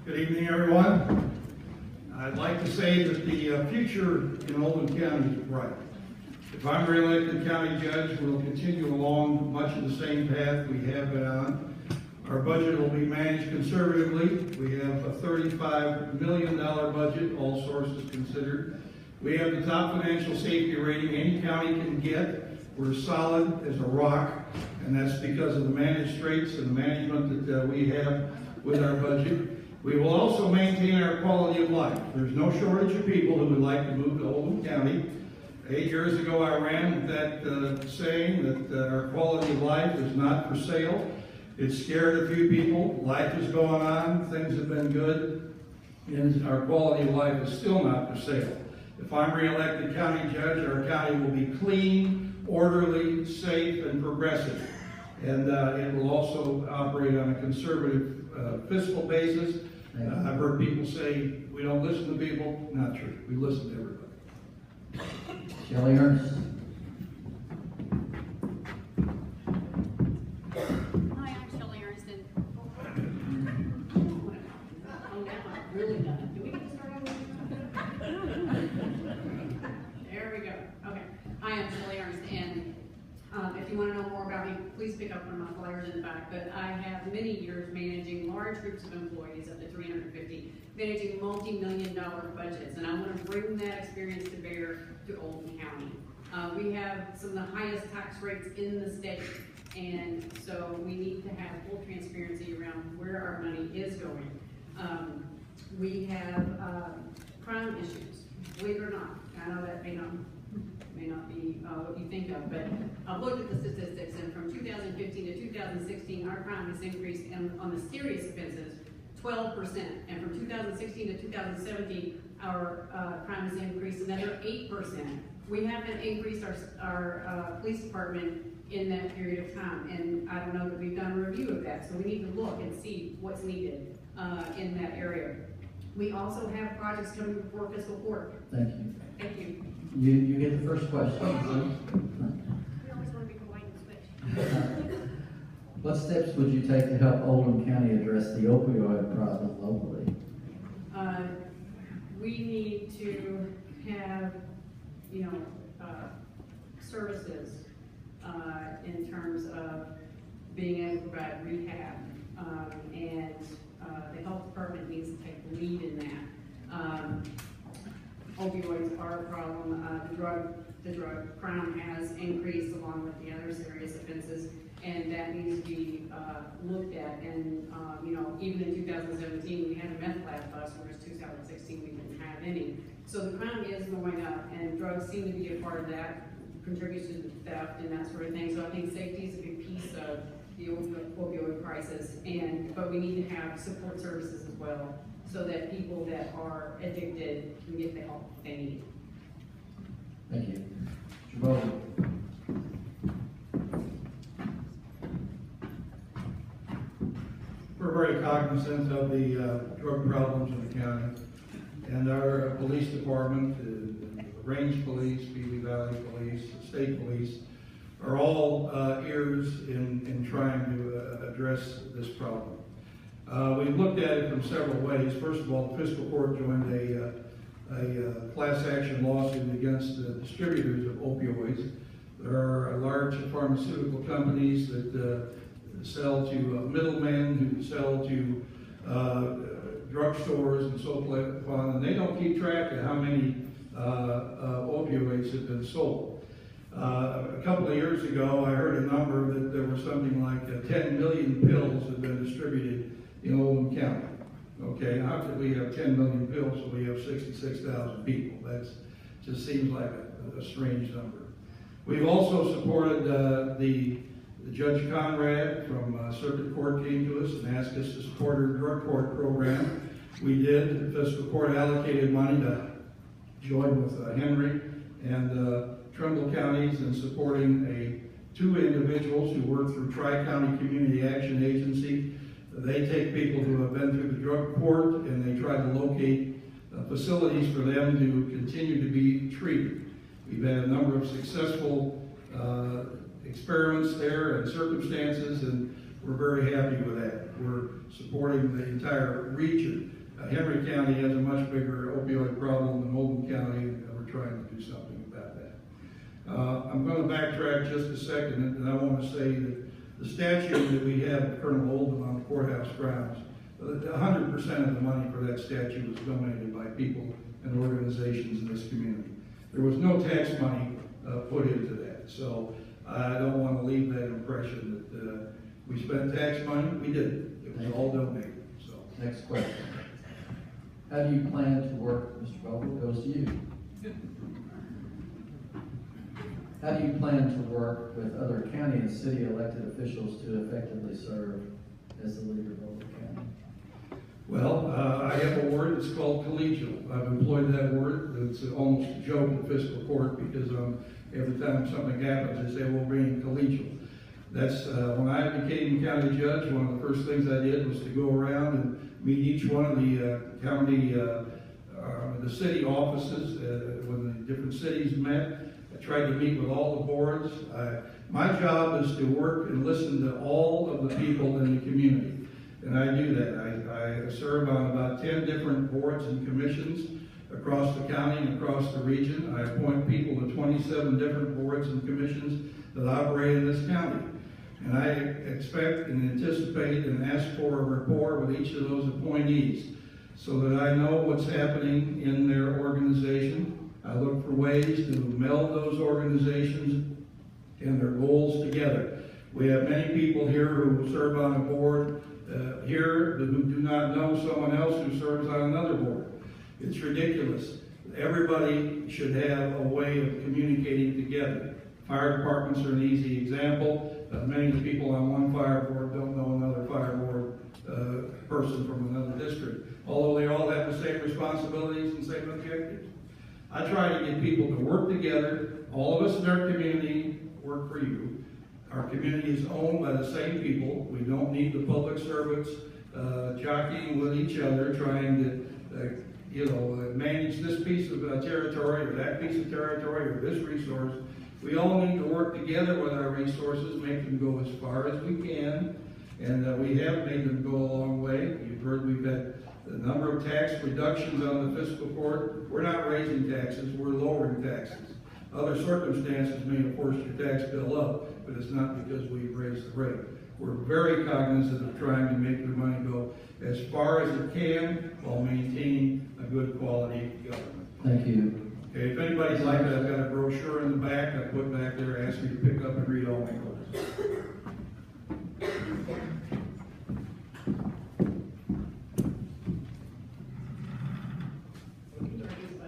Good evening, everyone. I'd like to say that the future in Oldham County is bright. If I'm re-elected county judge, we'll continue along much of the same path we have been on. Our budget will be managed conservatively. We have a $35 million budget, all sources considered. We have the top financial safety rating any county can get. We're solid as a rock, and that's because of the managed rates and the management that we have with our budget. We will also maintain our quality of life. There's no shortage of people who would like to move to Oldham County. 8 years ago, I ran with that saying that our quality of life is not for sale. It scared a few people. Life is going on. Things have been good. And our quality of life is still not for sale. If I'm re-elected county judge, our county will be clean, orderly, safe, and progressive. And it will also operate on a conservative fiscal basis. I've heard people say we don't listen to people. Not true. We listen to everybody. Shelli, Ernst. Hi, I'm Shelli Ernst. Really done. Do we get to start over? There we go. Okay. Hi, I'm Shelli Ernst, and if you want to know more about me, please pick up one of my flyers in the back. But I have many years managing large groups of employees, up to 350, managing multi-million-dollar budgets, and I want to bring that experience to bear to Oldham County. We have some of the highest tax rates in the state, and so we need to have full transparency around where our money is going. We have crime issues, believe it or not. I know that may not be what you think of, but I've looked at the statistics, and from 2015 to 2016, our crime has increased on the serious offenses 12%, and from 2016 to 2017, our crime has increased another 8%. We haven't increased our police department in that period of time, and I don't know that we've done a review of that, so we need to look and see what's needed in that area. We also have projects coming before fiscal court. Thank you. Thank you. You get the first question. We always want to be polite and switch. What steps would you take to help Oldham County address the opioid problem locally? We need to have, services in terms of being able to provide rehab, and the health department needs to take the lead in that. Opioids are a problem. The drug crime has increased along with the other serious offenses, and that needs to be looked at. And even in 2017, we had a meth lab bust, whereas 2016 we didn't have any. So the crime is going up, and drugs seem to be a part of that, contributes to the theft and that sort of thing. So I think safety is a big piece of the opioid crisis, but we need to have support services as well, so that people that are addicted can get the help they need. Thank you. Voegele. We're very cognizant of the drug problems in the county, and our police department, the range police, Beasley Valley Police, the state police, are all ears in trying to address this problem. We've looked at it from several ways. First of all, the fiscal court joined a class action lawsuit against the distributors of opioids. There are large pharmaceutical companies that sell to middlemen who sell to drugstores and so forth, and they don't keep track of how many opioids have been sold. A couple of years ago, I heard a number that there was something like 10 million pills have been distributed in Oldham County. Okay, how could we have 10 million pills so we have 66,000 people? That just seems like a strange number. We've also supported the Judge Conrad from Circuit Court came to us and asked us to support her drug court program. We did. The fiscal court allocated money to join with Henry and Trumbull counties in supporting two individuals who work through Tri-County Community Action Agency. They take people who have been through the drug court and they try to locate facilities for them to continue to be treated. We've had a number of successful experiments there and circumstances, and we're very happy with that. we're supporting the entire region. Henry County has a much bigger opioid problem than Oldham County, and we're trying to do something about that. I'm going to backtrack just a second, and I want to say that the statue that we have of Colonel Oldham on the courthouse grounds, 100% of the money for that statue was donated by people and organizations in this community. There was no tax money put into that, so I don't want to leave that impression that we spent tax money. We didn't. It was all donated. So Next question. How do you plan to work, Mr. Voegele, goes to you. How do you plan to work with other county and city elected officials to effectively serve as the leader of Oldham County? well, I have a word, it's called collegial. I've employed that word. It's almost a joke in fiscal court because every time something happens, they say, we'll bring collegial. That's, when I became county judge, one of the first things I did was to go around and meet each one of the county, the city offices, when the different cities met. I tried to meet with all the boards. My job is to work and listen to all of the people in the community. And I do that. I serve on about 10 different boards and commissions across the county and across the region. I appoint people to 27 different boards and commissions that operate in this county. And I expect and anticipate and ask for a rapport with each of those appointees so that I know what's happening in their organization. I look for ways to meld those organizations and their goals together. We have many people here who serve on a board here who do not know someone else who serves on another board. It's ridiculous. Everybody should have a way of communicating together. Fire departments are an easy example. Many of the people on one fire board don't know another fire board person from another district, although they all have the same responsibilities and same objectives. I try to get people to work together. All of us in our community work for you. Our community is owned by the same people. We don't need the public servants jockeying with each other, trying to manage this piece of territory or that piece of territory or this resource. We all need to work together with our resources, make them go as far as we can, and we have made them go a long way. You've heard we've had a number of tax reductions on the fiscal court. We're not raising taxes, we're lowering taxes. Other circumstances may have forced your tax bill up, but it's not because we've raised the rate. We're very cognizant of trying to make your money go as far as it can while maintaining a good quality government. Thank you. Okay, if anybody's like that, I've got a brochure in the back I put back there, ask you to pick up and read all my quotes.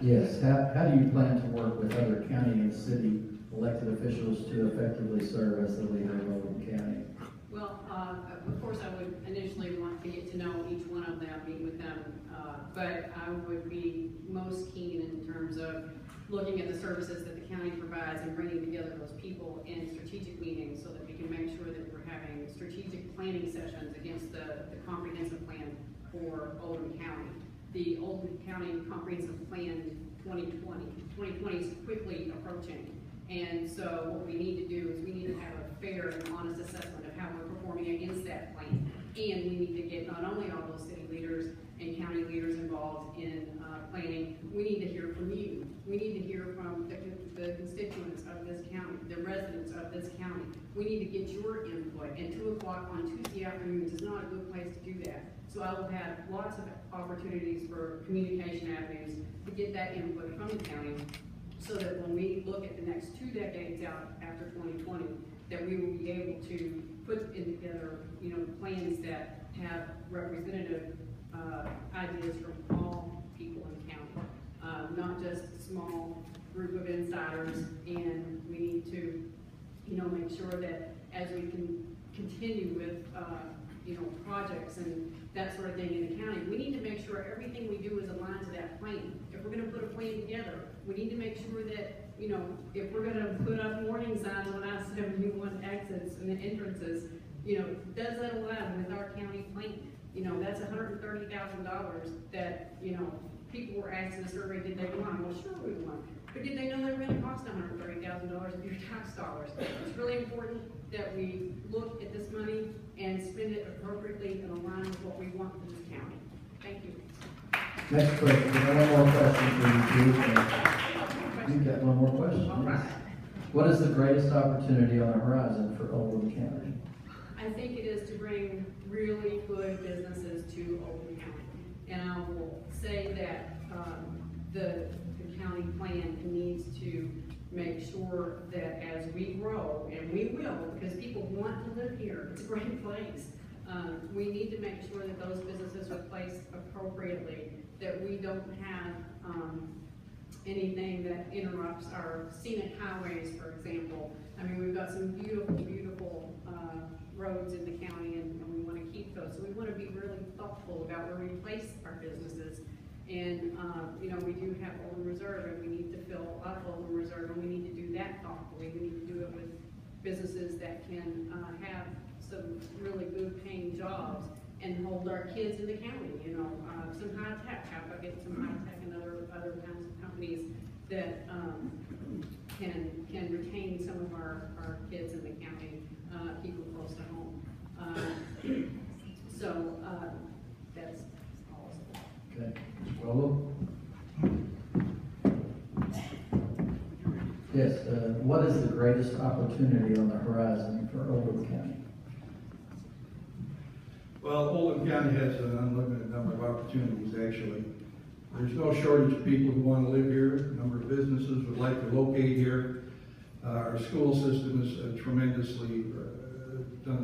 Yes, how do you plan to work with other county and city elected officials to effectively serve as the leader of Oldham County? Well, of course, I would initially want to get to know each one of them, meet with them, but I would be most keen in terms of looking at the services that the county provides and bringing together those people in strategic meetings so that we can make sure that we're having strategic planning sessions against the comprehensive plan for Oldham County. The Oldham County Comprehensive Plan 2020 is quickly approaching. And so what we need to do is we need to have a fair and honest assessment of how we're performing against that plan. And we need to get not only all those city leaders and county leaders involved in planning, we need to hear from you. We need to hear from the constituents of this county, the residents of this county. We need to get your input. And 2 o'clock on Tuesday afternoons is not a good place to do that. So I will have lots of opportunities for communication avenues to get that input from the county, so that when we look at the next 2 decades out after 2020, that we will be able to put together, plans that have representative ideas from all people in the county, not just a small group of insiders. And we need to, make sure that as we can continue with, projects and that sort of thing in the county, we need to make sure everything we do is aligned to that plan. If we're going to put a plan together, we need to make sure that, if we're going to put up warning signs on I-71 exits and the entrances, does that align with our county plan? That's $130,000 that, people were asked in the survey, did they want? Well, sure we want. But did they know they were gonna cost $130,000 of your tax dollars? It's really important that we look at this money and spend it appropriately and align with what we want for this county. Thank you. Next question, one more question for you, Chief. You've got one more question. All right. What is the greatest opportunity on the horizon for Oldham County? I think it is to bring really good businesses to Oldham County. And I will say that the county plan needs to make sure that as we grow, and we will, because people want to live here, it's a great place. We need to make sure that those businesses are placed appropriately, that we don't have anything that interrupts our scenic highways, for example. I mean, we've got some beautiful, beautiful roads in the county, and we want to keep those. So we want to be really thoughtful about where we place our businesses. And, you know, we do have Oldham Reserve, and we need to fill up Oldham Reserve, and we need to do that thoughtfully. We need to do it with businesses that can have some really good paying jobs and hold our kids in the county, you know, some high tech, how about getting some high tech and other kinds of companies that can retain some of our kids in the county, keep them close to home. So that's all. Okay, Rolo? Yes, what is the greatest opportunity on the horizon for Oldham County? Well, Oldham County has an unlimited number of opportunities, actually. There's no shortage of people who want to live here. A number of businesses would like to locate here. Our school system has done a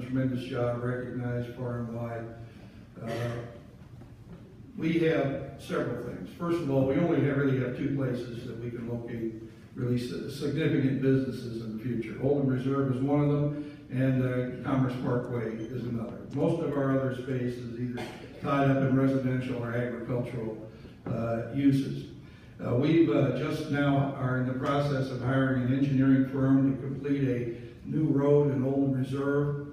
tremendous job, recognized far and wide. We have several things. First of all, we only really have two places that we can locate really significant businesses in the future. Oldham Reserve is one of them, and Commerce Parkway is another. Most of our other space is either tied up in residential or agricultural uses. We've just now are in the process of hiring an engineering firm to complete a new road in Oldham Reserve.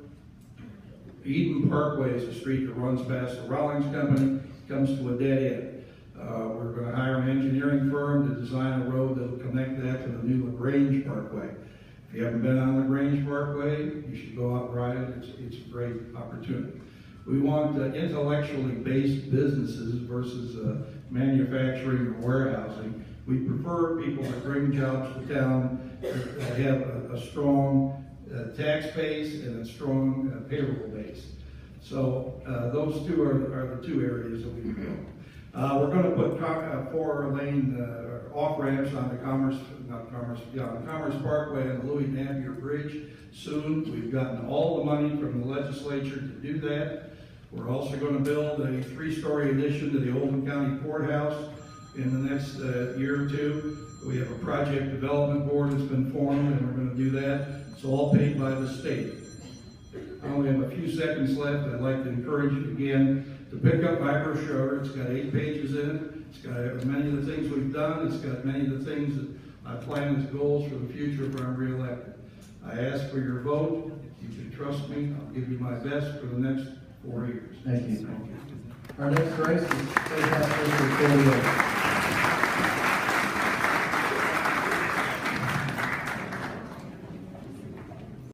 Eden Parkway is a street that runs past the Rawlings Company, comes to a dead end. We're going to hire an engineering firm to design a road that will connect that to the new LaGrange Parkway. If you haven't been on LaGrange Parkway, you should go out and ride it. It's a great opportunity. We want intellectually based businesses versus manufacturing or warehousing. We prefer people that bring jobs to town that have a strong tax base and a strong payroll base. So those two are the two areas that we go. We're going to put 4-lane off-ramps on the Commerce Parkway and the Louis Napier Bridge soon. We've gotten all the money from the legislature to do that. We're also going to build a 3-story addition to the Oldham County Courthouse in the next year or two. We have a project development board that's been formed, and we're going to do that. It's all paid by the state. I only have a few seconds left. I'd like to encourage you again to pick up my brochure. It's got 8 pages in it. It's got many of the things we've done. It's got many of the things that I plan as goals for the future if I'm reelected. I ask for your vote. You can trust me. I'll give you my best for the next 4 years. Thank you. Our next race is State House District 48.